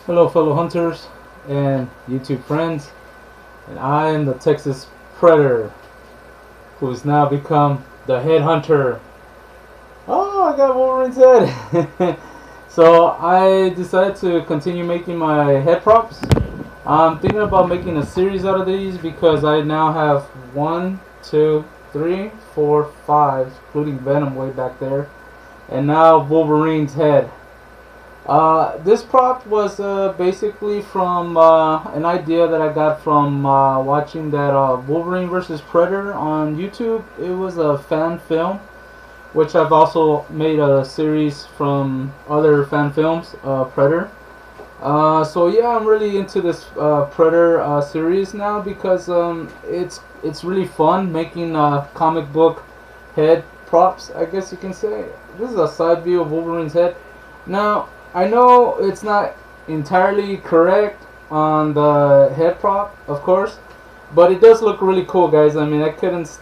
Hello fellow hunters and YouTube friends, and I am the Texas Predator, who has now become the head hunter. Oh, I got Wolverine's head! So I decided to continue making my head props. I'm thinking about making a series out of these because I now have 1, 2, 3, 4, 5, including Venom way back there, and now Wolverine's head. This prop was basically from an idea that I got from watching that Wolverine vs. Predator on YouTube. It was a fan film, which I've also made a series from other fan films, Predator. So yeah, I'm really into this Predator series now because it's really fun making comic book head props, I guess you can say. This is a side view of Wolverine's head. Now, I know it's not entirely correct on the head prop, of course, but it does look really cool, guys. I mean, I couldn't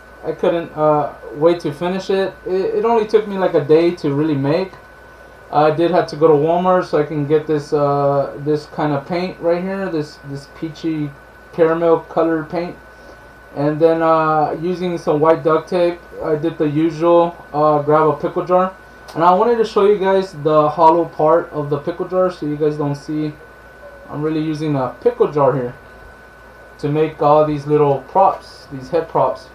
wait to finish it. It only took me like a day to really make. I did have to go to Walmart so I can get this this kind of paint right here, this peachy caramel colored paint, and then using some white duct tape, I did the usual, grab a pickle jar. And I wanted to show you guys the hollow part of the pickle jar so you guys don't see. I'm really using a pickle jar here to make all these little props, these head props.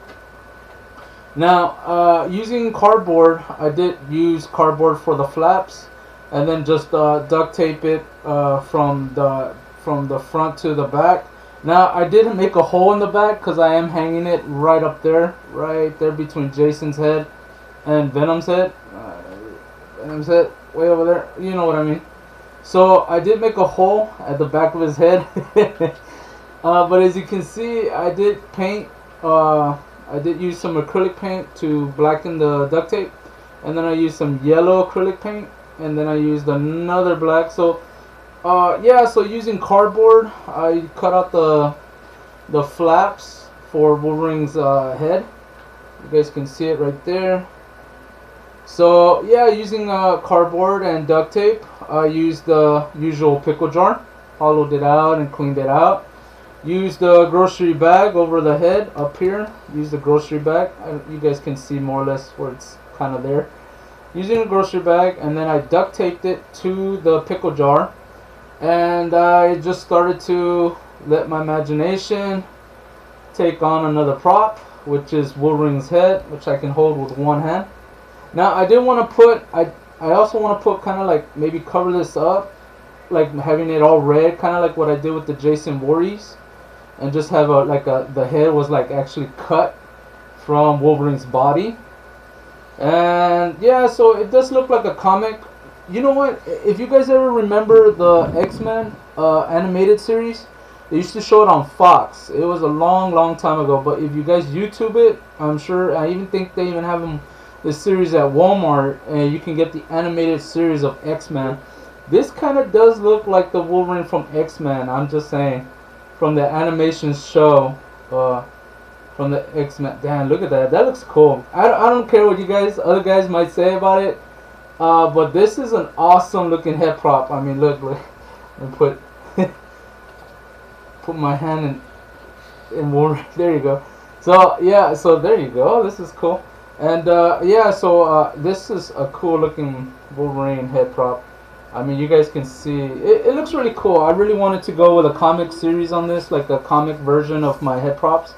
Now, using cardboard, I did use cardboard for the flaps, and then just duct tape it from the front to the back. Now, I did make a hole in the back because I am hanging it right up there, right there between Jason's head and Venom's head. Venom's head way over there, you know what I mean. So I did make a hole at the back of his head. But as you can see, I did paint. I did use some acrylic paint to blacken the duct tape, and then I used some yellow acrylic paint, and then I used another black. So yeah, so using cardboard, I cut out the flaps for Wolverine's head. You guys can see it right there. So yeah, using cardboard and duct tape, I used the usual pickle jar, hollowed it out and cleaned it out. Used the grocery bag over the head up here. Use the grocery bag. You guys can see more or less where it's kind of there. Using a grocery bag, and then I duct taped it to the pickle jar, and I just started to let my imagination take on another prop, which is Wolverine's head, which I can hold with one hand. Now I did want to put, I also want to put kind of like maybe cover this up, like having it all red, kind of like what I did with the Jason Voorhees, and just have the head was like actually cut from Wolverine's body. And yeah, so it does look like a comic. You know what? If you guys ever remember the X-Men animated series, they used to show it on Fox. It was a long time ago. But if you guys YouTube it, I'm sure, I even think they even have them, this series at Walmart, and you can get the animated series of X-Men. This kind of does look like the Wolverine from X-Men. I'm just saying, from the animation show, from the X-Men. Damn, look at that. That looks cool. I don't care what you guys, other guys might say about it, but this is an awesome looking head prop. I mean, look. And put put my hand in Wolverine. There you go. So yeah, so there you go. This is cool. And yeah, so this is a cool looking Wolverine head prop. I mean, you guys can see it looks really cool. I really wanted to go with a comic series on this, like a comic version of my head props.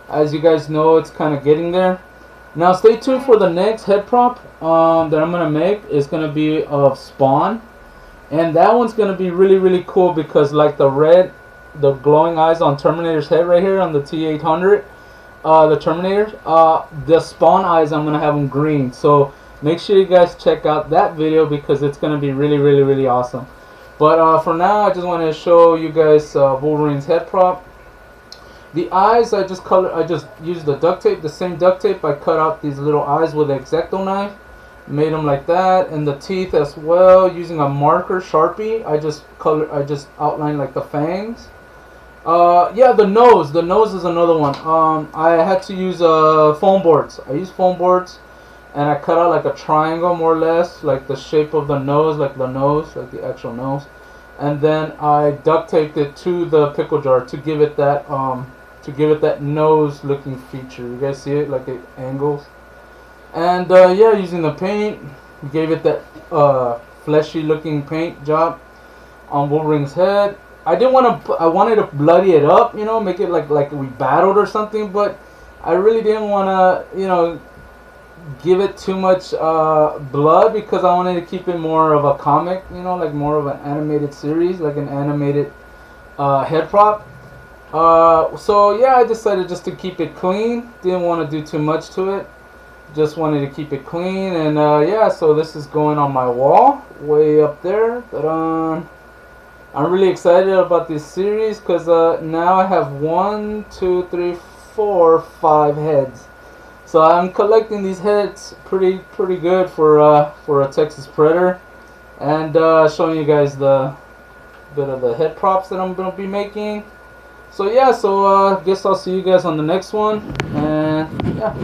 As you guys know, it's kind of getting there. Now stay tuned for the next head prop that I'm gonna make. It's gonna be of Spawn, and that one's gonna be really cool because like the glowing eyes on Terminator's head right here on the T-800. The Terminator, the Spawn eyes, I'm gonna have them green. So make sure you guys check out that video because it's gonna be really awesome. But for now, I just want to show you guys Wolverine's head prop. The eyes, I just used the duct tape, the same duct tape. I cut out these little eyes with an X-Acto knife, made them like that, and the teeth as well using a marker Sharpie. I just outlined like the fangs. Yeah, the nose is another one. I had to use foam boards. I used foam boards, and I cut out like a triangle more or less, like the shape of the nose, like the actual nose. and then I duct taped it to the pickle jar to give it that nose looking feature. You guys see it, like it angles. And yeah, using the paint, gave it that fleshy looking paint job on Wolverine's head. I didn't want to. I wanted to bloody it up, you know, make it like we battled or something. But I really didn't want to, you know, give it too much blood, because I wanted to keep it more of a comic, you know, like more of an animated series, like an animated head prop. So yeah, I decided just to keep it clean. Didn't want to do too much to it. Just wanted to keep it clean, and yeah, so this is going on my wall, way up there. Ta-da! I'm really excited about this series, because now I have 1, 2, 3, 4, 5 heads. So I'm collecting these heads pretty good for a Texas Predator, and showing you guys the bit of the head props that I'm gonna be making. So yeah, so guess I'll see you guys on the next one, and yeah.